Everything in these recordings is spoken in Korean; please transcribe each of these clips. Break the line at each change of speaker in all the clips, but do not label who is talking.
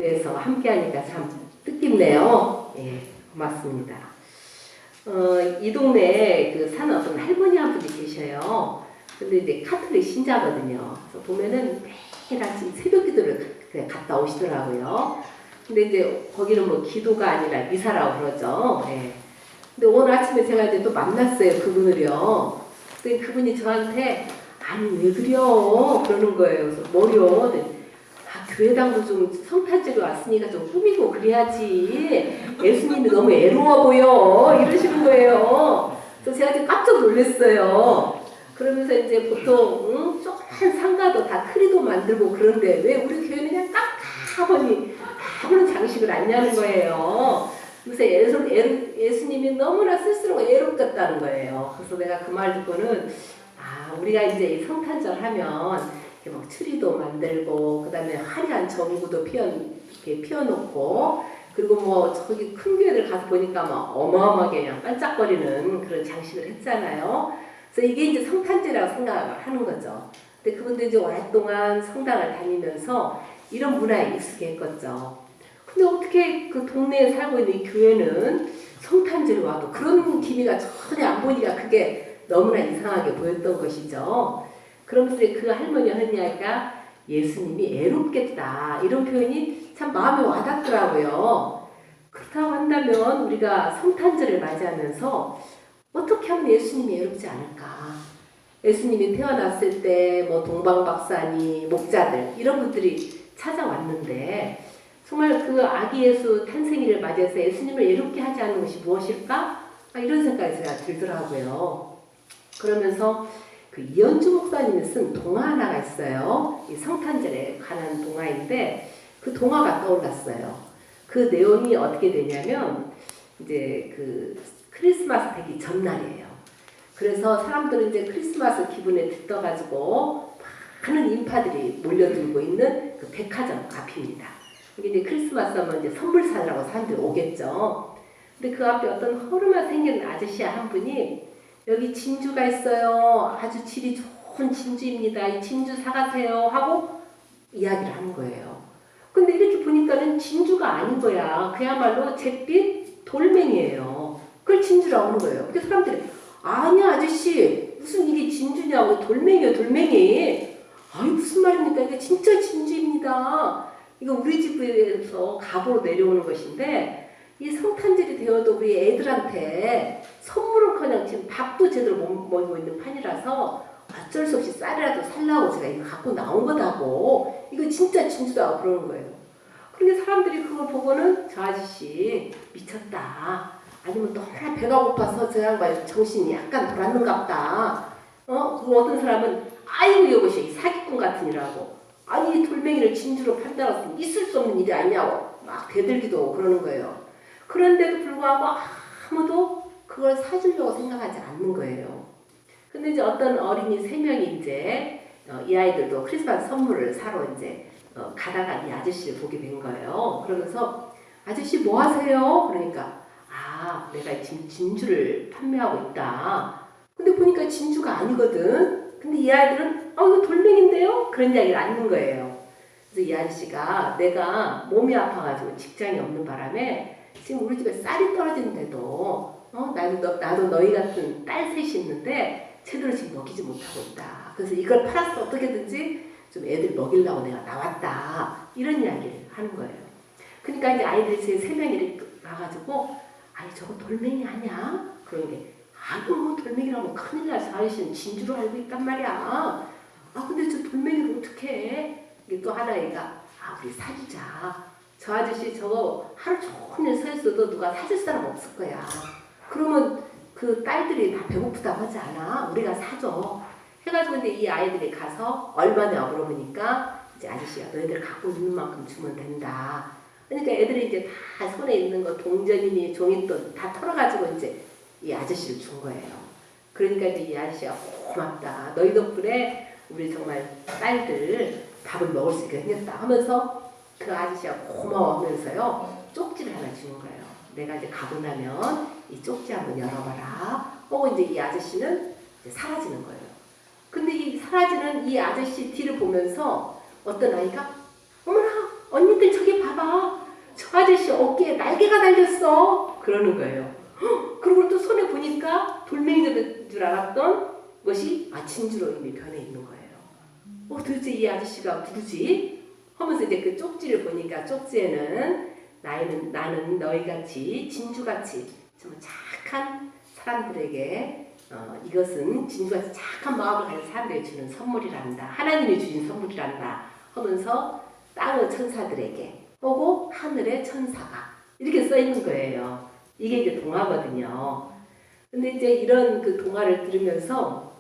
무대에서 함께하니까 참 뜻깊네요. 예, 고맙습니다. 이 동네에 그 사는 어떤 할머니 한 분이 계셔요. 근데 이제 카톨릭 신자거든요. 그래서 보면은 매일 아침 새벽 기도를 갔다 오시더라고요. 근데 이제 거기는 뭐 기도가 아니라 미사라고 그러죠. 예. 근데 오늘 아침에 제가 이제 또 만났어요. 그분을요. 근데 그분이 저한테 아니 왜 그려? 그러는 거예요. 그래서 뭐려? 교회당도 좀 성탄절이 왔으니까 좀 꾸미고 그래야지. 예수님이 너무 애로워 보여. 이러시는 거예요. 그래서 제가 지금 깜짝 놀랐어요. 그러면서 이제 보통 조그만 상가도 다 크리도 만들고 그런데 왜 우리 교회는 그냥 깜깜하니 아무런 장식을 안 여는 거예요. 그래서 예수님이 너무나 쓸쓸하고 애롭겠다는 거예요. 그래서 내가 그 말 듣고는 우리가 이제 성탄절 하면 막 트리도 만들고 그다음에 화려한 전구도 피워놓고 그리고 뭐 저기 큰 교회들 가서 보니까 막 어마어마하게 그냥 반짝거리는 그런 장식을 했잖아요. 그래서 이게 이제 성탄절이라고 생각을 하는 거죠. 근데 그분도 이제 오랫동안 성당을 다니면서 이런 문화에 익숙했겠죠. 근데 어떻게 그 동네에 살고 있는 이 교회는 성탄절이 와도 그런 기미가 전혀 안 보니까 그게 너무나 이상하게 보였던 것이죠. 그러면서 그 할머니 하는 이야기가 예수님이 애롭겠다 이런 표현이 참 마음에 와닿더라고요. 그렇다고 한다면 우리가 성탄절을 맞이하면서 어떻게 하면 예수님이 애롭지 않을까? 예수님이 태어났을 때 뭐 동방박사니 목자들 이런 분들이 찾아왔는데 정말 그 아기 예수 탄생일을 맞이해서 예수님을 애롭게 하지 않는 것이 무엇일까? 이런 생각이 제가 들더라고요. 그러면서 그 이현주 목사님이 쓴 동화 하나가 있어요. 이 성탄절에 관한 동화인데 그 동화가 떠올랐어요. 그 내용이 어떻게 되냐면 이제 그 크리스마스 되기 전날이에요. 그래서 사람들은 이제 크리스마스 기분에 들떠가지고 많은 인파들이 몰려들고 있는 그 백화점 앞입니다. 이게 이제 크리스마스 하면 이제 선물 사느라고 사람들이 오겠죠. 근데 그 앞에 어떤 허름하게 생긴 아저씨 한 분이 여기 진주가 있어요. 아주 질이 좋은 진주입니다. 이 진주 사가세요. 하고 이야기를 하는 거예요. 근데 이렇게 보니까는 진주가 아닌 거야. 그야말로 잿빛 돌멩이에요. 그걸 진주라고 하는 거예요. 그래서 사람들이 아니야 아저씨 무슨 이게 진주냐고 돌멩이요 돌멩이. 아유 무슨 말입니까? 이게 진짜 진주입니다. 이거 우리 집에서 갑으로 내려오는 것인데 이 성탄절이 되어도 우리 애들한테 선물은커녕 지금 밥도 제대로 못 먹고 있는 판이라서 어쩔 수 없이 쌀이라도 살라고 제가 이거 갖고 나온 거다고 이거 진짜 진주다고 그러는 거예요. 그런데 사람들이 그걸 보고는 저 아저씨 미쳤다. 아니면 너무나 배가 고파서 저 양반 정신이 약간 돌았는갑다. 그리고 어떤 사람은 아이고 이것이 사기꾼 같으니라고. 아니 돌멩이를 진주로 판단해서 있을 수 없는 일이 아니냐고 막 대들기도 그러는 거예요. 그런데도 불구하고 아무도 그걸 사주려고 생각하지 않는 거예요. 근데 이제 어떤 어린이 3명이 이제 이 아이들도 크리스마스 선물을 사러 이제 가다가 이 아저씨를 보게 된 거예요. 그러면서 아저씨 뭐 하세요? 그러니까 내가 지금 진주를 판매하고 있다. 근데 보니까 진주가 아니거든. 근데 이 아이들은 이거 돌멩인데요? 그런 이야기를 않는 거예요. 그래서 이 아저씨가 내가 몸이 아파가지고 직장이 없는 바람에 지금 우리 집에 쌀이 떨어지는데도 나도 너희 같은 딸 셋이 있는데 제대로 지금 먹이지 못하고 있다. 그래서 이걸 팔아서 어떻게든지 좀 애들 먹이려고 내가 나왔다. 이런 이야기를 하는 거예요. 그러니까 이제 아이들이 제 3명이 와가지고 아니 저거 돌멩이 아니야? 그런 게 아이고 돌멩이라면 큰일 날 아저씨는 진주로 알고 있단 말이야. 근데 저 돌멩이를 어떻게 해? 이게 또 하나 얘가 우리 사주자. 저 아저씨 저거 하루 종일 서 있어도 누가 사줄 사람 없을 거야. 그러면 그 딸들이 다 배고프다고 하지 않아? 우리가 사줘. 해가지고 이제 이 아이들이 가서 얼마냐 물어보니까 이제 아저씨가 너희들 갖고 있는 만큼 주면 된다. 그러니까 애들이 이제 다 손에 있는 거 동전이니 종이돈 다 털어가지고 이제 이 아저씨를 준 거예요. 그러니까 이제 이 아저씨가 고맙다. 너희 덕분에 우리 정말 딸들 밥을 먹을 수 있게 생겼다 하면서 그 아저씨가 고마워하면서요 쪽지를 하나 주는 거예요. 내가 이제 가고 나면 이 쪽지 한번 열어봐라. 하고 이제 이 아저씨는 이제 사라지는 거예요. 근데 이 사라지는 이 아저씨 뒤를 보면서 어떤 아이가 어머나 언니들 저기 봐봐 아저씨 어깨에 날개가 달렸어. 그러는 거예요. 그리고 또 손에 보니까 돌멩이인 줄 알았던 것이 진주로 이미 변해 있는 거예요. 도대체 이 아저씨가 누구지? 하면서 이제 그 쪽지를 보니까 쪽지에는 나는 너희같이 진주같이 정말 착한 사람들에게 이것은 진주같이 착한 마음을 가진 사람들에게 주는 선물이란다. 하나님이 주신 선물이란다. 하면서 땅의 천사들에게 오고 하늘의 천사가 이렇게 써 있는 거예요. 이게 이제 동화거든요. 근데 이제 이런 그 동화를 들으면서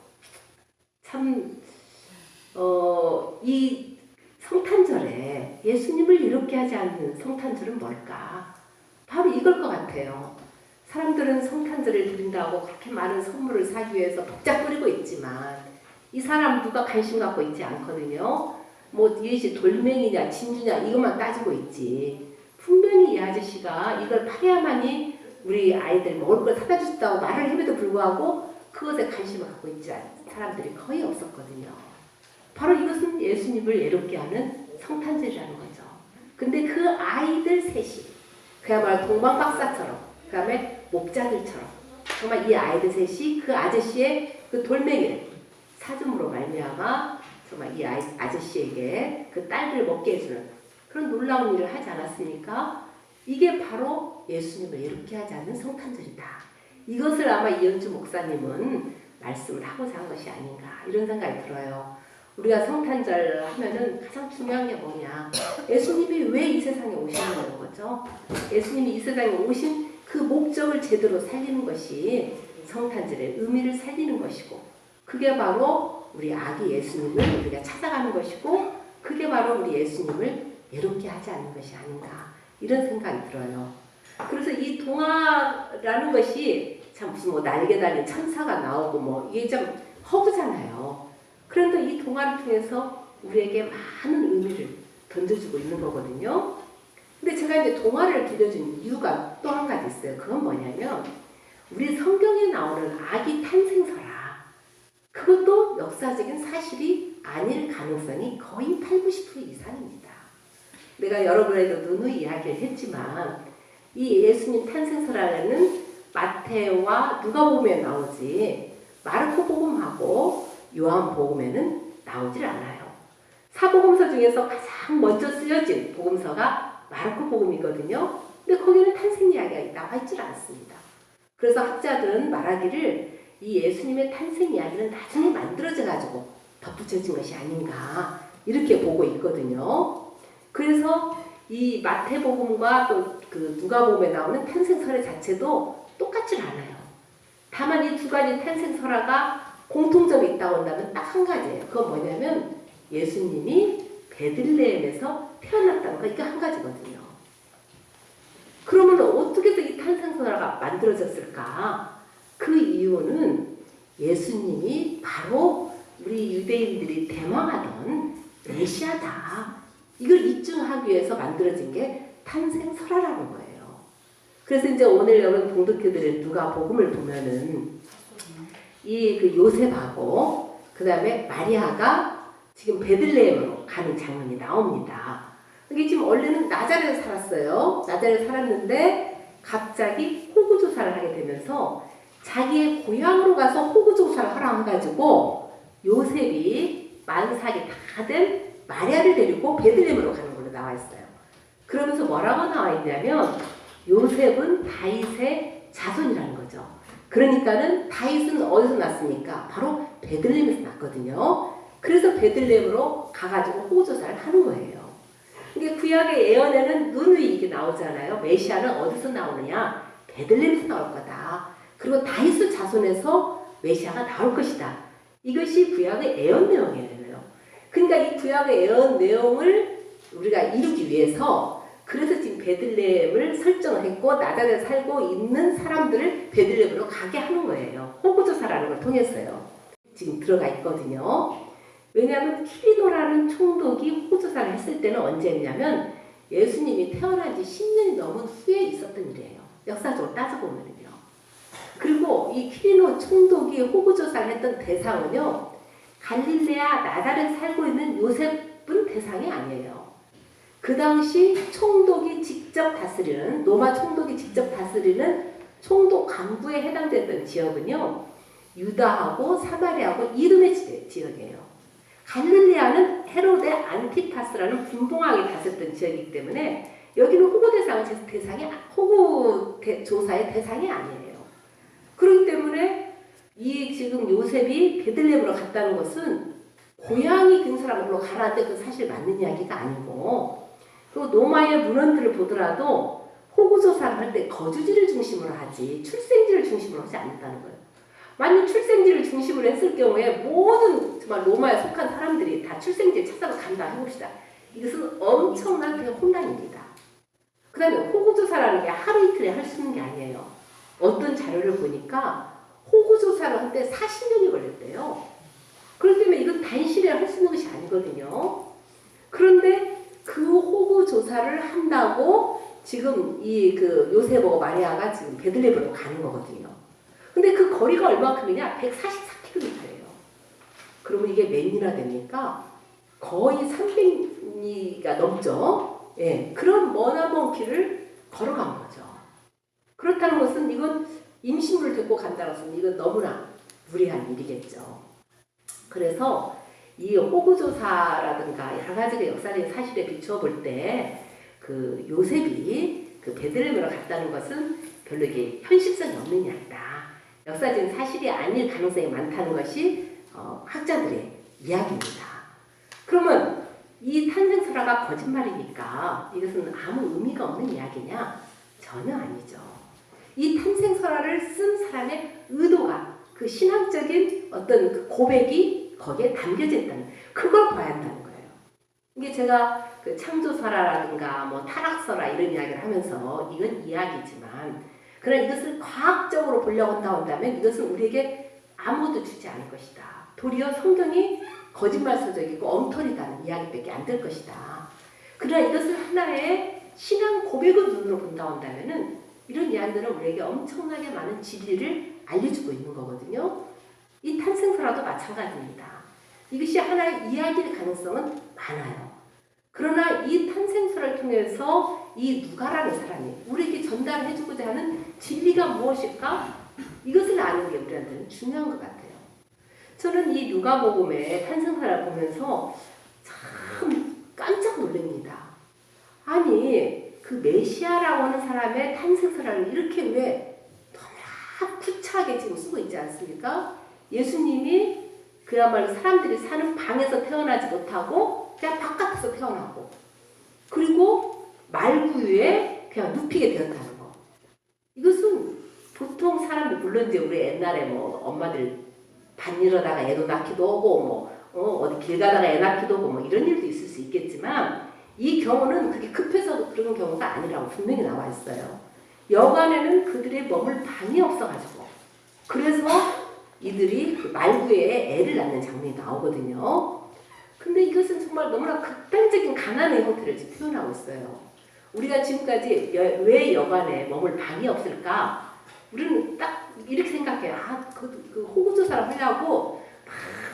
참 이 성탄절에 예수님을 이롭게 하지 않는 성탄절은 뭘까? 바로 이걸 것 같아요. 사람들은 성탄절을 드린다고 그렇게 많은 선물을 사기 위해서 복잡거리고 있지만 이 사람 누가 관심 갖고 있지 않거든요. 뭐 이것이 돌멩이냐 진주냐 이것만 따지고 있지. 분명히 이 아저씨가 이걸 팔아야만이 우리 아이들 먹을 걸 사다 준다고 말을 해도 불구하고 그것에 관심을 갖고 있지 않은 사람들이 거의 없었거든요. 바로 이것은 예수님을 예롭게 하는 성탄절이라는 거죠. 근데 그 아이들 셋이 그야말로 동방박사처럼 그 다음에 목자들처럼 정말 이 아이들 셋이 그 아저씨의 그 돌멩이를 사줌으로 말미암아 정말 이 아저씨에게 그 딸을 먹게 해주는 그런 놀라운 일을 하지 않았습니까? 이게 바로 예수님을 예롭게 하지 않는 성탄절이다. 이것을 아마 이현주 목사님은 말씀을 하고자 한 것이 아닌가 이런 생각이 들어요. 우리가 성탄절 하면은 가장 중요한 게 뭐냐? 예수님이 왜 이 세상에 오시는 거죠? 예수님이 이 세상에 오신 그 목적을 제대로 살리는 것이 성탄절의 의미를 살리는 것이고 그게 바로 우리 아기 예수님을 우리가 찾아가는 것이고 그게 바로 우리 예수님을 예롭게 하지 않는 것이 아닌가 이런 생각이 들어요. 그래서 이 동화라는 것이 참 무슨 뭐 날개 달린 천사가 나오고 뭐 이게 좀 허구잖아요. 그런데 이 동화를 통해서 우리에게 많은 의미를 던져주고 있는 거거든요. 근데 제가 이제 동화를 들려준 이유가 또 한 가지 있어요. 그건 뭐냐면 우리 성경에 나오는 아기 탄생설화 그것도 역사적인 사실이 아닐 가능성이 거의 80, 90% 이상입니다. 내가 여러분에게도 누누이 이야기를 했지만 이 예수님 탄생설화는 마태와 누가복음에 나오지 마르코복음하고 요한복음에는 나오질 않아요. 사복음서 중에서 가장 먼저 쓰여진 복음서가 마르코복음이거든요. 근데 거기는 탄생 이야기가 나와 있질 않습니다. 그래서 학자들은 말하기를 이 예수님의 탄생 이야기는 나중에 만들어져 가지고 덧붙여진 것이 아닌가 이렇게 보고 있거든요. 그래서 이 마태복음과 또 그 누가복음에 나오는 탄생설의 자체도 똑같질 않아요. 다만 이 두 가지 탄생설화가 공통점이 있다고 한다면 딱 한 가지예요. 그건 뭐냐면 예수님이 베들레헴에서 태어났다는 거 이게 한 가지거든요. 그러면 어떻게 해서 이 탄생설화가 만들어졌을까? 그 이유는 예수님이 바로 우리 유대인들이 대망하던 메시아다. 이걸 입증하기 위해서 만들어진 게 탄생설화라는 거예요. 그래서 이제 오늘 여러분 봉독해드린 누가복음을 보면은 이 그 요셉하고 그 다음에 마리아가 지금 베들레헴으로 가는 장면이 나옵니다. 이게 지금 원래는 나자렛에 살았어요. 나자렛에 살았는데 갑자기 호구조사를 하게 되면서 자기의 고향으로 가서 호구조사를 하라 해가지고 요셉이 만삭이 다 된 마리아를 데리고 베들레헴으로 가는 걸로 나와 있어요. 그러면서 뭐라고 나와 있냐면 요셉은 다윗의 자손이라는 거죠. 그러니까는 다윗은 어디서 났습니까? 바로 베들레헴에서 났거든요. 그래서 베들레헴으로 가가지고 호구조사를 하는 거예요. 이게 구약의 예언에는 누누이 이게 나오잖아요. 메시아는 어디서 나오느냐? 베들레헴에서 나올 거다. 그리고 다윗의 자손에서 메시아가 나올 것이다. 이것이 구약의 예언 내용이에요. 그러니까 이 구약의 예언 내용을 우리가 이루기 위해서 그래서 지금 베들레헴을 설정을 했고 나자렛에 살고 있는 사람들을 베들레헴으로 가게 하는 거예요. 호구조사라는 걸 통해서요. 지금 들어가 있거든요. 왜냐하면 키리노라는 총독이 호구조사를 했을 때는 언제였냐면 예수님이 태어난 지 10년이 넘은 후에 있었던 일이에요. 역사적으로 따져보면요. 그리고 이 키리노 총독이 호구조사를 했던 대상은요. 갈릴레아 나자렛에 살고 있는 요셉은 대상이 아니에요. 그 당시 총독이 직접 다스리는 로마 총독이 직접 다스리는 총독 간부에 해당됐던 지역은요. 유다하고 사마리아하고 이름의 지역이에요. 갈릴레아는 헤로데 안티파스라는 분봉왕이 다스렸던 지역이기 때문에 여기는 호구 조사의 대상이 아니에요. 그렇기 때문에 이 지금 요셉이 베들레헴으로 갔다는 것은 고향이 근사람으로 가라는데 그 사실 맞는 이야기가 아니고, 또 로마의 문헌들을 보더라도 호구 조사를 할 때 거주지를 중심으로 하지 출생지를 중심으로 하지 않는다는 거예요. 만약 출생지를 중심으로 했을 경우에 모든 정말 로마에 속한 사람들이 다 출생지를 찾아서 간다 해봅시다. 이것은 엄청난 그냥 혼란입니다. 그 다음에 호구조사라는 게 하루 이틀에 할 수 있는 게 아니에요. 어떤 자료를 보니까 호구조사를 할 때 40년이 걸렸대요. 그렇기 때문에 이건 단시에 할 수 있는 것이 아니거든요. 그런데 그 호구조사를 한다고 지금 이 그 요셉하고 마리아가 지금 베들레헴으로 가는 거거든요. 근데 그 거리가 얼마큼이냐? 144km예요. 그러면 이게 몇 리나 됩니까? 거의 300리가 넘죠. 예, 그런 머나먼 길을 걸어간 거죠. 그렇다는 것은 이건 임신물을 데리고 간다는 것은 이건 너무나 무리한 일이겠죠. 그래서 이 호구조사라든가 여러 가지 역사적인 사실에 비추어 볼 때 그 요셉이 그 베들레헴으로 갔다는 것은 별로 이게 현실성이 없는 이야기다. 역사적인 사실이 아닐 가능성이 많다는 것이 학자들의 이야기입니다. 그러면 이 탄생설화가 거짓말이니까 이것은 아무 의미가 없는 이야기냐? 전혀 아니죠. 이 탄생설화를 쓴 사람의 의도가 그 신앙적인 어떤 그 고백이 거기에 담겨져 있다는 그걸 봐야 한다는 거예요. 이게 제가 그 창조설화라든가 뭐 타락설화 이런 이야기를 하면서 이건 이야기지만 그러나 이것을 과학적으로 보려고 한다면 이것은 우리에게 아무것도 주지 않을 것이다. 도리어 성경이 거짓말서적이고 엉터리다는 이야기밖에 안 될 것이다. 그러나 이것을 하나의 신앙 고백의 눈으로 본다 한다면은 이런 이야기들은 우리에게 엄청나게 많은 진리를 알려주고 있는 거거든요. 이 탄생설화도 마찬가지입니다. 이것이 하나의 이야기일 가능성은 많아요. 그러나 이 탄생설화를 통해서 이 누가라는 사람이 우리에게 전달해주고자 하는 진리가 무엇일까? 이것을 아는 게 우리한테는 중요한 것 같아요. 저는 이 누가복음의 탄생설화를 보면서 참 깜짝 놀랍니다. 아니 그 메시아라고 하는 사람의 탄생설화를 이렇게 왜 너무나 구차하게 지금 쓰고 있지 않습니까? 예수님이 그야말로 사람들이 사는 방에서 태어나지 못하고 그냥 바깥에서 태어나고 그리고 말구유에 그냥 눕히게 되었다는 거. 이것은 보통 사람들 물론 이제 우리 옛날에 뭐 엄마들 반 일어다가 애도 낳기도 하고 어디 길 가다가 애 낳기도 하고 뭐 이런 일도 있을 수 있겠지만 이 경우는 그렇게 급해서 그런 경우가 아니라고 분명히 나와 있어요. 여간에는 그들의 머물 방이 없어가지고 그래서 이들이 그 말구에 애를 낳는 장면이 나오거든요. 근데 이것은 정말 너무나 극단적인 가난의 형태를 지금 표현하고 있어요. 우리가 지금까지 왜 여간에 머물 방이 없을까? 우리는 딱 이렇게 생각해요. 그 호구조사를 하려고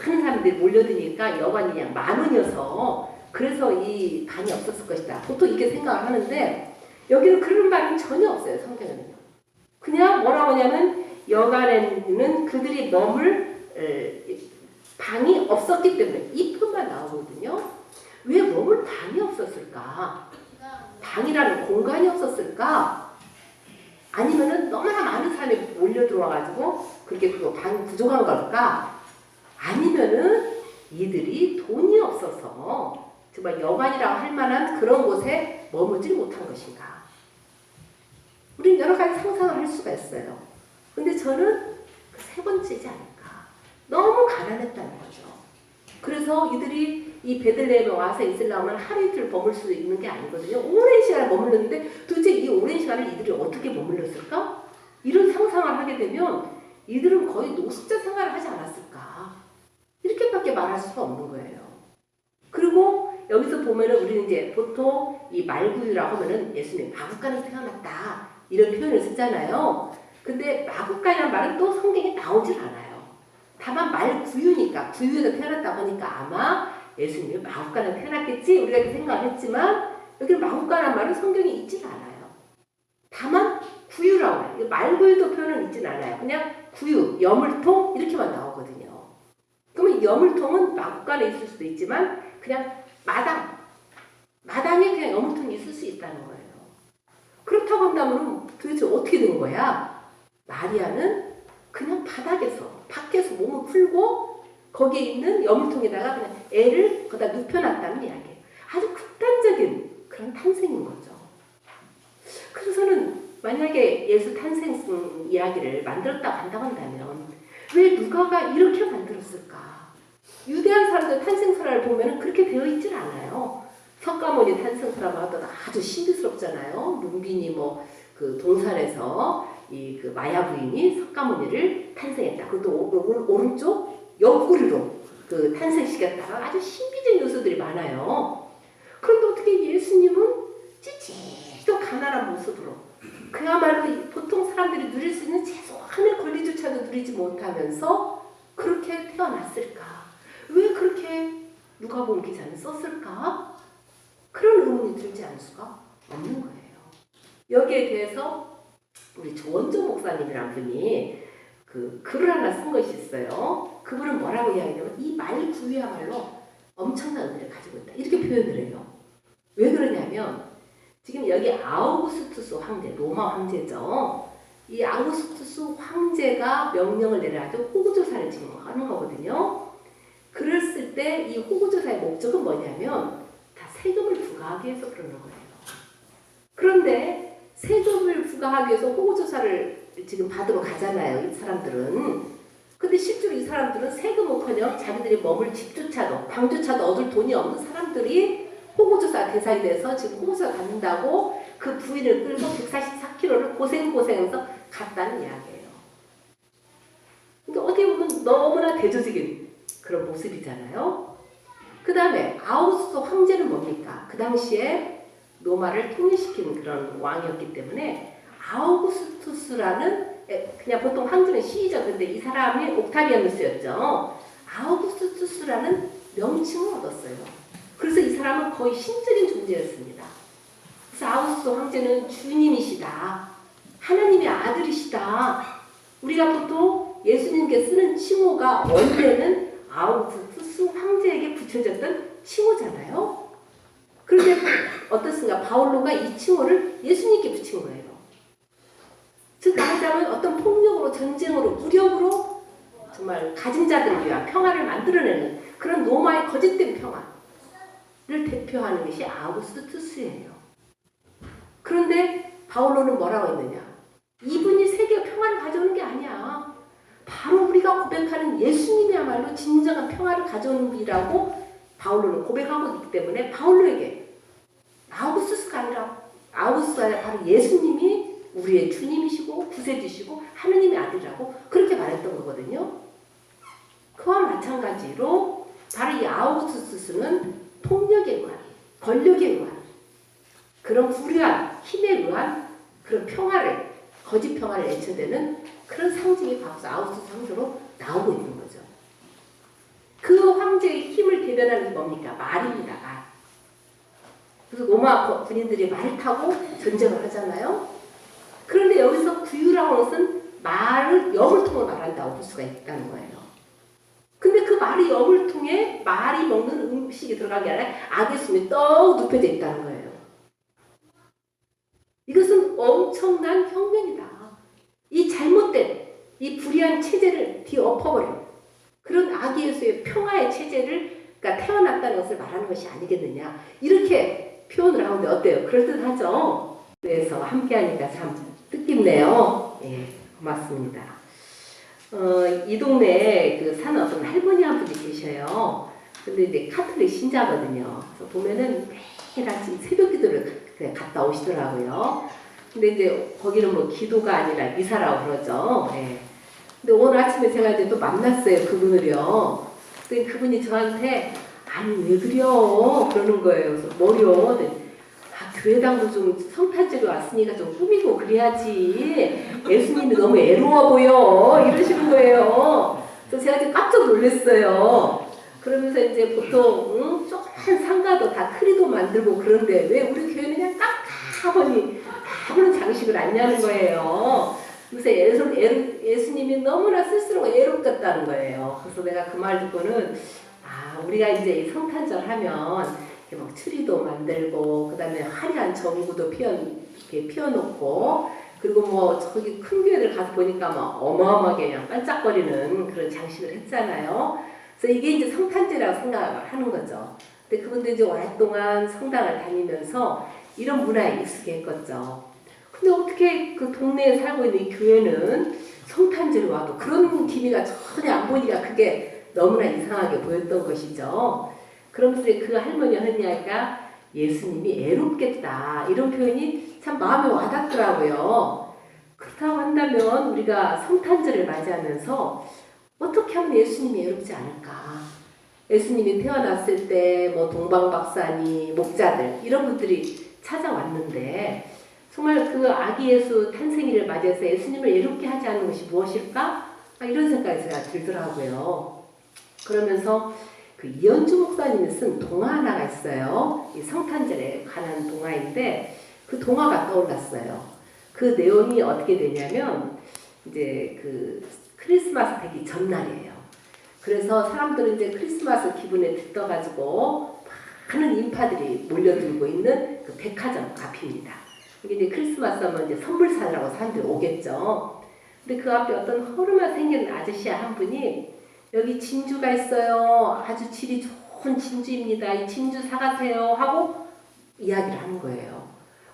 많은 사람들이 몰려드니까 여관이 그냥 10,000원이어서 그래서 이 방이 없었을 것이다. 보통 이렇게 생각을 하는데 여기는 그런 말은 전혀 없어요. 성경에는요. 그냥 뭐라고 하냐면 여관에는 그들이 머물 방이 없었기 때문에 이 표현만 나오거든요. 왜 머물 방이 없었을까? 방이라는 공간이 없었을까? 아니면은 너무나 많은 사람이 몰려 들어와가지고 그렇게 그 방이 부족한 걸까? 아니면은 이들이 돈이 없어서 정말 여관이라고 할 만한 그런 곳에 머물지 못한 것인가? 우리는 여러 가지 상상을 할 수가 있어요. 근데 저는 그 세 번째지 않을까? 너무 가난했다는 거죠. 그래서 이들이 이 베들레헴에 와서 있으려면 하루 이틀 머물 수 있는 게 아니거든요. 오랜 시간을 머물렀는데 도대체 이 오랜 시간을 이들이 어떻게 머물렀을까? 이런 상상을 하게 되면 이들은 거의 노숙자 생활을 하지 않았을까? 이렇게밖에 말할 수가 없는 거예요. 그리고 여기서 보면은 우리는 이제 보통 이 말구유라고 하면은 예수님 마국간에서 태어났다 이런 표현을 쓰잖아요. 근데 마국간이라는 말은 또 성경에 나오질 않아요. 다만 말구유니까 구유에서 태어났다고 하니까 아마 예수님이 마국간에서 태어났겠지 우리가 이렇게 생각을 했지만 여기는 마국간이라는 말은 성경에 있질 않아요. 다만 구유라고 해요. 말구유도 표현은 있진 않아요. 그냥 구유, 여물통 이렇게만 나오거든요. 그러면 여물통은 마구간에 있을 수도 있지만 그냥 마당에 그냥 여물통이 있을 수 있다는 거예요. 그렇다고 한다면 도대체 어떻게 된 거야? 마리아는 그냥 밖에서 몸을 풀고 거기에 있는 여물통에다가 그냥 애를 거기다 눕혀놨다는 이야기예요. 아주 극단적인 그런 탄생인 거죠. 그래서는 만약에 예수 탄생 이야기를 만들었다고 한다면 왜 누가가 이렇게 만들었을까? 유대한 사람들 탄생설화를 보면 그렇게 되어 있질 않아요. 석가모니 탄생설화라고 하더라 아주 신비스럽잖아요. 문빈이 그 동산에서 그 마야 부인이 석가모니를 탄생했다. 그것도 오른쪽 옆구리로 그 탄생시켰다. 아주 신비적인 요소들이 많아요. 그런데 어떻게 예수님은 찌릿도 가난한 모습으로 그야말로 보통 사람들이 누릴 수 있는 최소한의 권리조차도 누리지 못하면서 그렇게 태어났을까? 왜 그렇게 누가복음 기자는 썼을까? 그런 의문이 들지 않을 수가 없는 거예요. 여기에 대해서 우리 조원조 목사님이란 분이 그 글을 하나 쓴 것이 있어요. 그분은 뭐라고 이야기하냐면 이 말구유야말로 엄청난 의미를 가지고 있다. 이렇게 표현을 해요. 왜 그러냐면 지금 여기 아우구스투스 황제, 로마 황제죠. 이 아우구스투스 황제가 명령을 내려가지고 호구조사를 지금 하는 거거든요. 글을 쓸 때 이 호구조사의 목적은 뭐냐면 다 세금을 부과하기 위해서 그러는 거예요. 그런데 세금을 부과하기 위해서 호구조사를 지금 받으러 가잖아요. 이 사람들은. 근데 실제로 이 사람들은 세금은커녕 자기들이 머물 집조차도 방조차도 얻을 돈이 없는 사람들이 호구조사 대상이 돼서 지금 호구조사 받는다고 그 부인을 끌고 144km를 고생하면서 갔다는 이야기예요. 그러니까 어떻게 보면 너무나 대조적인 그런 모습이잖아요. 그 다음에 아우구스투스 황제는 뭡니까? 그 당시에 로마를 통일시킨 그런 왕이었기 때문에 아우구스투스라는 그냥 보통 황제는 시이죠. 근데 이 사람이 옥타비아누스였죠. 아우구스투스라는 명칭을 얻었어요. 그래서 이 사람은 거의 신적인 존재였습니다. 그래서 아우구스투스 황제는 주님이시다. 하나님의 아들이시다. 우리가 보통 예수님께 쓰는 칭호가 원래는 아우구스투스 황제에게 붙여졌던 칭호잖아요. 그런데 어떻습니까? 바울로가 이 칭호를 예수님께 붙인 거예요. 즉 말하자면 어떤 폭력으로, 전쟁으로, 무력으로 정말 가진 자들을 위한 평화를 만들어내는 그런 로마의 거짓된 평화를 대표하는 것이 아우구스투스예요. 그런데 바울로는 뭐라고 했느냐? 이분이 세계 평화를 가져오는 게 아니야. 바로 우리가 고백하는 예수님이야말로 진정한 평화를 가져오는 분이라고 바울로는 고백하고 있기 때문에 바울로에게 아우구스투스가 아니라 바로 예수님이 우리의 주님이시고 구세주시고 하느님의 아들이라고 그렇게 말했던 거거든요. 그와 마찬가지로 바로 이 아우구스투스는 폭력에 의한, 권력에 의한 그런 불의한 힘에 의한 그런 평화를, 거짓 평화를 애쳐대는 그런 상징이 바로 아우구스투스 황제로 나오고 있는 거죠. 그 황제의 힘을 대변하는 게 뭡니까? 말입니다. 말. 그래서 로마 군인들이 말을 타고 전쟁을 하잖아요. 그런데 여기서 구유라고 하는 것은 말을 여물통을 말한다고 볼 수가 있다는 거예요. 근데 그 말이 여물통에 말이 먹는 음식이 들어간 게 아니라 악의 숨이 떡 눕혀져 있다는 거예요. 이것은 엄청난 혁명이다. 이 잘못된, 이 불의한 체제를 뒤엎어버리는 그런 악의에서의 평화의 체제를 그러니까 태어났다는 것을 말하는 것이 아니겠느냐. 이렇게 표현을 하는데 어때요? 그럴듯하죠? 그래서 함께하니까 참 뜻깊네요. 예, 고맙습니다. 이 동네에 사는 어떤 할머니 한 분이 계셔요. 근데 이제 카톨릭 신자거든요. 그래서 보면은 매일 아침 새벽 기도를 갔다 오시더라고요. 근데 이제 거기는 뭐 기도가 아니라 미사라고 그러죠. 예. 근데 오늘 아침에 제가 이제 또 만났어요. 그분을요. 근데 그분이 저한테 아니 왜 그려? 그러는 거예요. 그래서 뭐려? 교회당도 좀 성탄절이 왔으니까 좀 꾸미고 그래야지. 예수님이 너무 애로워 보여. 이러시는 거예요. 그래서 제가 지금 깜짝 놀랐어요. 그러면서 이제 보통 조그만 상가도 다 크리도 만들고 그런데 왜 우리 교회는 그냥 다 보니 아무런 장식을 안 여는 거예요. 그래서 예수님이 너무나 쓸쓸하고 애롭겠다는 거예요. 그래서 내가 그 말 듣고는 우리가 이제 이 성탄절 하면 이렇게 막 추리도 만들고 그다음에 화려한 전구도 이렇게 피워놓고 그리고 뭐 저기 큰 교회들 가서 보니까 막 어마어마하게 그냥 반짝거리는 그런 장식을 했잖아요. 그래서 이게 이제 성탄절이라고 생각을 하는 거죠. 근데 그분들 이제 오랫동안 성당을 다니면서 이런 문화에 익숙했겠죠. 근데 어떻게 그 동네에 살고 있는 이 교회는 성탄절이 와도 그런 기미가 전혀 안 보니까 그게 너무나 이상하게 보였던 것이죠. 그러면서 그 할머니 하는 이야기가 예수님이 애롭겠다 이런 표현이 참 마음에 와닿더라고요. 그렇다고 한다면 우리가 성탄절을 맞이하면서 어떻게 하면 예수님이 애롭지 않을까? 예수님이 태어났을 때 뭐 동방박사니 목자들 이런 분들이 찾아왔는데 정말 그 아기 예수 탄생일을 맞이해서 예수님을 애롭게 하지 않는 것이 무엇일까? 이런 생각이 제가 들더라고요. 그러면서 그 이현주 목사님이 쓴 동화 하나가 있어요. 이 성탄절에 관한 동화인데 그 동화가 떠올랐어요. 그 내용이 어떻게 되냐면 이제 그 크리스마스 되기 전날이에요. 그래서 사람들은 이제 크리스마스 기분에 들떠가지고 많은 인파들이 몰려들고 있는 그 백화점 앞입니다. 이게 이제 크리스마스 하면 이제 선물 사느라고 사람들이 오겠죠. 근데 그 앞에 어떤 허름하게 생긴 아저씨 한 분이 여기 진주가 있어요. 아주 질이 좋은 진주입니다. 이 진주 사가세요. 하고 이야기를 하는 거예요.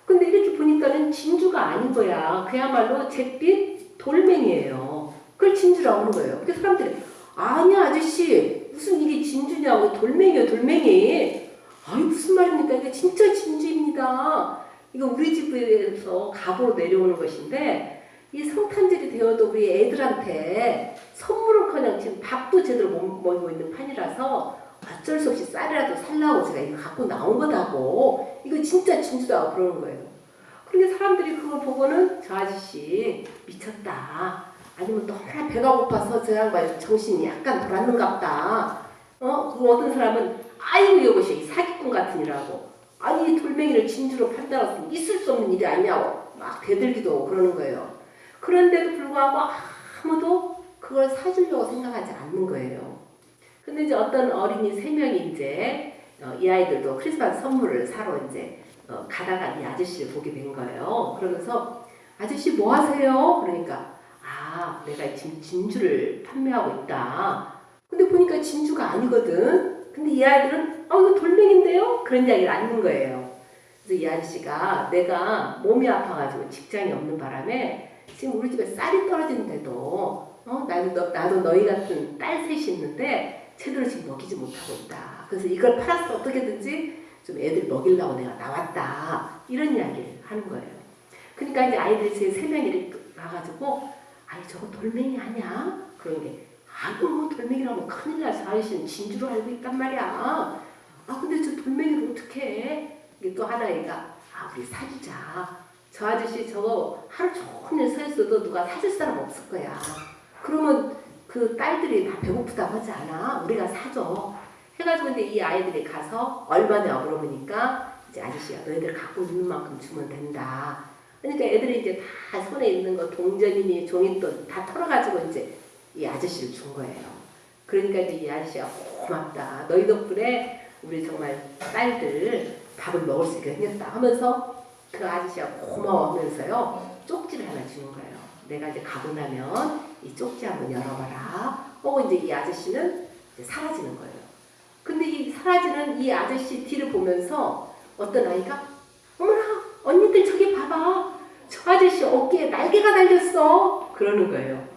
근데 이렇게 보니까는 진주가 아닌 거야. 그야말로 잿빛 돌멩이에요. 그걸 진주라고 하는 거예요. 그래서 사람들이 아니야 아저씨 무슨 이게 진주냐고 돌멩이요 돌멩이. 아유 무슨 말입니까? 이게 진짜 진주입니다. 이거 우리 집에서 갑으로 내려오는 것인데 이 성탄절이 되어도 우리 애들한테 선물은커녕 지금 밥도 제대로 못 먹고 있는 판이라서 어쩔 수 없이 쌀이라도 살라고 제가 이거 갖고 나온 거다고 이거 진짜 진주다고 그러는 거예요. 그런데 사람들이 그걸 보고는 저 아저씨 미쳤다. 아니면 너무나 배가 고파서 저 양반 정신이 약간 돌았는갑다. 그리고 어떤 사람은 아이고 이것이 사기꾼 같으니라고. 아니 이 돌멩이를 진주로 판단해서 있을 수 없는 일이 아니냐고 막 대들기도 하고 그러는 거예요. 그런데도 불구하고 아무도 그걸 사주려고 생각하지 않는 거예요. 근데 이제 어떤 어린이 3명이 이제 이 아이들도 크리스마스 선물을 사러 이제 가다가 이 아저씨를 보게 된 거예요. 그러면서 아저씨 뭐 하세요? 그러니까 내가 지금 진주를 판매하고 있다. 근데 보니까 진주가 아니거든. 근데 이 아이들은 이거 돌멩인데요? 그런 이야기를 하는 거예요. 그래서 이 아저씨가 내가 몸이 아파가지고 직장이 없는 바람에 지금 우리 집에 쌀이 떨어지는데도 나도 너희 같은 딸 셋이 있는데 제대로 지금 먹이지 못하고 있다. 그래서 이걸 팔아서 어떻게든지 좀 애들 먹이려고 내가 나왔다. 이런 이야기를 하는 거예요. 그러니까 이제 아이들이 제 3명이 와가지고 저거 돌멩이 아니야? 그런 게 아이고 돌멩이라면 큰일 나서 아저씨는 진주로 알고 있단 말이야. 근데 저 돌멩이를 어떻게 해? 이게 또 하나 얘가 우리 사주자. 저 아저씨 저거 하루 종일 서 있어도 누가 사줄 사람 없을 거야. 그러면 그 딸들이 다 배고프다고 하지 않아? 우리가 사줘. 해가지고 이제 이 아이들이 가서 얼마냐 물어보니까 이제 아저씨가 너희들 갖고 있는 만큼 주면 된다. 그러니까 애들이 이제 다 손에 있는 거 동전이니 종이돈 다 털어가지고 이제 이 아저씨를 준 거예요. 그러니까 이제 이 아저씨가 고맙다. 너희 덕분에 우리 정말 딸들 밥을 먹을 수 있게 생겼다 하면서 그 아저씨가 고마워하면서요 쪽지를 하나 주는 거예요. 내가 이제 가고 나면 이 쪽지 한번 열어봐라. 하고 이제 이 아저씨는 이제 사라지는 거예요. 근데 이 사라지는 이 아저씨 뒤를 보면서 어떤 아이가 어머나 언니들 저기 봐봐. 저 아저씨 어깨에 날개가 달렸어. 그러는 거예요.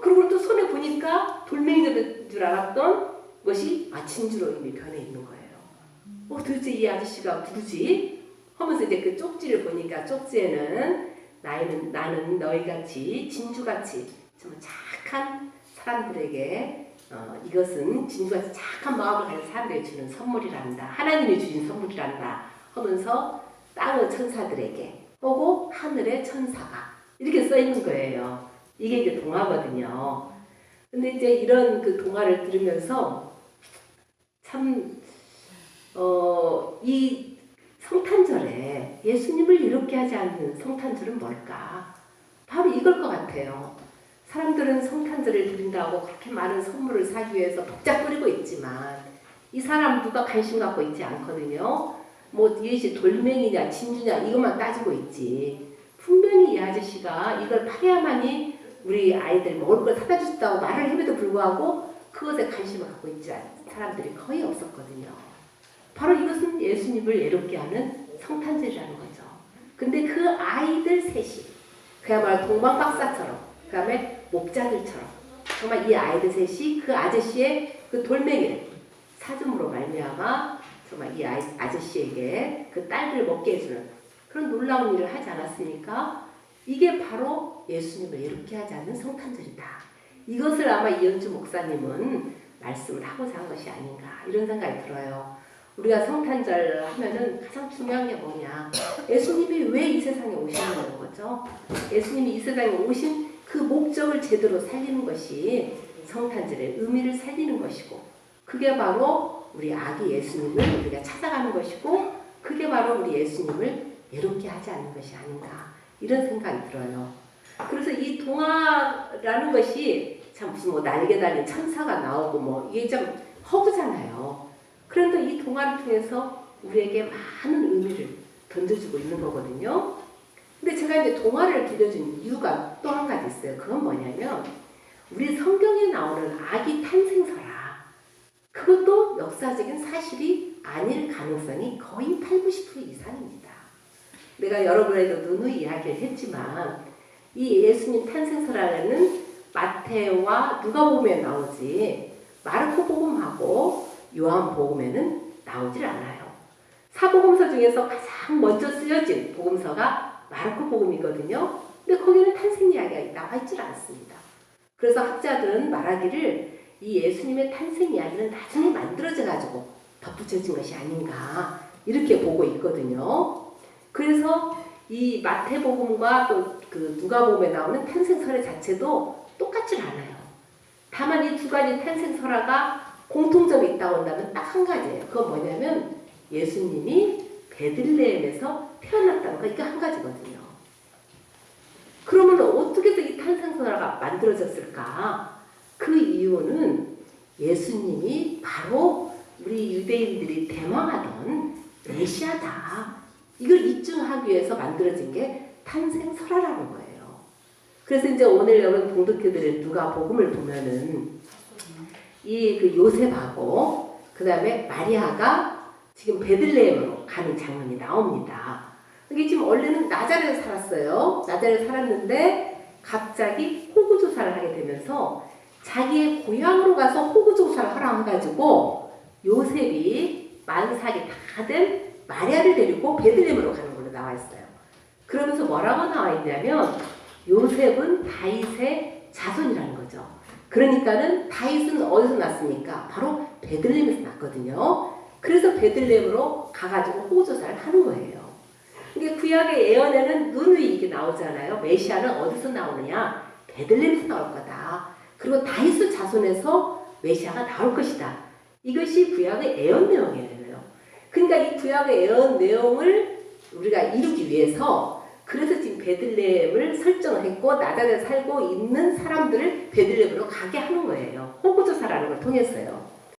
그리고 또 손에 보니까 돌멩이인 줄 알았던 것이 진주로 이미 변해 있는 거예요. 도대체 이 아저씨가 누구지? 하면서 이제 그 쪽지를 보니까 쪽지에는 나는 너희같이 진주같이 정말 착한 사람들에게 이것은 진주같이 착한 마음을 가진 사람들에게 주는 선물이란다. 하나님이 주신 선물이란다. 하면서 땅의 천사들에게 오고 하늘의 천사가 이렇게 써 있는 거예요. 이게 이제 동화거든요. 근데 이제 이런 그 동화를 들으면서 참 이 성탄절에 예수님을 이롭게 하지 않는 성탄절은 뭘까? 바로 이걸 것 같아요. 사람들은 성탄절을 드린다고 그렇게 많은 선물을 사기 위해서 복잡거리고 있지만 이 사람 누가 관심 갖고 있지 않거든요. 뭐 이것이 돌멩이냐 진주냐 이것만 따지고 있지. 분명히 이 아저씨가 이걸 팔아야만이 우리 아이들 먹을 걸 사다 준다고 말을 해도 불구하고 그것에 관심을 갖고 있지 않은 사람들이 거의 없었거든요. 바로 이것은 예수님을 예롭게 하는 성탄절이라는 거죠. 근데 그 아이들 셋이 그야말로 동방박사처럼 그 다음에 목자들처럼 정말 이 아이들 셋이 그 아저씨의 그 돌멩이를 사줌으로 말미암아 정말 이 아저씨에게 그 딸들을 먹게 해주는 그런 놀라운 일을 하지 않았습니까? 이게 바로 예수님을 예롭게 하지 않는 성탄절이다. 이것을 아마 이현주 목사님은 말씀을 하고자 한 것이 아닌가 이런 생각이 들어요. 우리가 성탄절 하면은 가장 중요한 게 뭐냐? 예수님이 왜 이 세상에 오시는 거죠? 예수님이 이 세상에 오신 그 목적을 제대로 살리는 것이 성탄절의 의미를 살리는 것이고 그게 바로 우리 아기 예수님을 우리가 찾아가는 것이고 그게 바로 우리 예수님을 예롭게 하지 않는 것이 아닌가 이런 생각이 들어요. 그래서 이 동화라는 것이 참 무슨 뭐 날개 달린 천사가 나오고 뭐 이게 좀 허구잖아요. 그런데 이 동화를 통해서 우리에게 많은 의미를 던져주고 있는 거거든요. 근데 제가 이제 동화를 들려준 이유가 또 한 가지 있어요. 그건 뭐냐면 우리 성경에 나오는 아기 탄생설화 그것도 역사적인 사실이 아닐 가능성이 거의 80, 90% 이상입니다. 내가 여러분에게도 누누이 이야기를 했지만 이 예수님 탄생설화는 마태와 누가복음에 나오지 마르코복음하고 요한복음에는 나오질 않아요. 사복음서 중에서 가장 먼저 쓰여진 복음서가 마르코복음이거든요. 근데 거기는 탄생 이야기가 나와 있질 않습니다. 그래서 학자들은 말하기를 이 예수님의 탄생 이야기는 나중에 만들어져 가지고 덧붙여진 것이 아닌가 이렇게 보고 있거든요. 그래서 이 마태복음과 또 그 누가복음에 나오는 탄생설의 자체도 똑같질 않아요. 다만 이 두 가지 탄생설화가 공통점이 있다고 한다면 딱 한 가지예요. 그건 뭐냐면 예수님이 베들레헴에서 태어났다는 거 이게 한 가지거든요. 그러면 어떻게 해서 이 탄생설화가 만들어졌을까? 그 이유는 예수님이 바로 우리 유대인들이 대망하던 메시아다. 이걸 입증하기 위해서 만들어진 게 탄생설화라는 거예요. 그래서 이제 오늘 여러분 봉독해드릴 누가복음을 보면은 이 그 요셉하고 그 다음에 마리아가 지금 베들레헴으로 가는 장면이 나옵니다. 이게 지금 원래는 나자렛에 살았어요. 나자렛에 살았는데 갑자기 호구조사를 하게 되면서 자기의 고향으로 가서 호구조사를 하라 해가지고 요셉이 만삭이 다 된 마리아를 데리고 베들레헴으로 가는 걸로 나와 있어요. 그러면서 뭐라고 나와 있냐면 요셉은 다윗의 자손이라는 거죠. 그러니까는 다윗은 어디서 났습니까? 바로 베들레헴에서 났거든요. 그래서 베들레헴으로 가가지고 호구조사를 하는 거예요. 이게 구약의 예언에는 누누이 이게 나오잖아요. 메시아는 어디서 나오느냐? 베들레헴에서 나올 거다. 그리고 다윗의 자손에서 메시아가 나올 것이다. 이것이 구약의 예언 내용이에요. 그러니까 이 구약의 예언 내용을 우리가 이루기 위해서 그래서 지금 베들레헴을 설정을 했고 나자렛에 살고 있는 사람들을 베들레헴으로 가게 하는 거예요. 호구조사라는 걸 통해서요.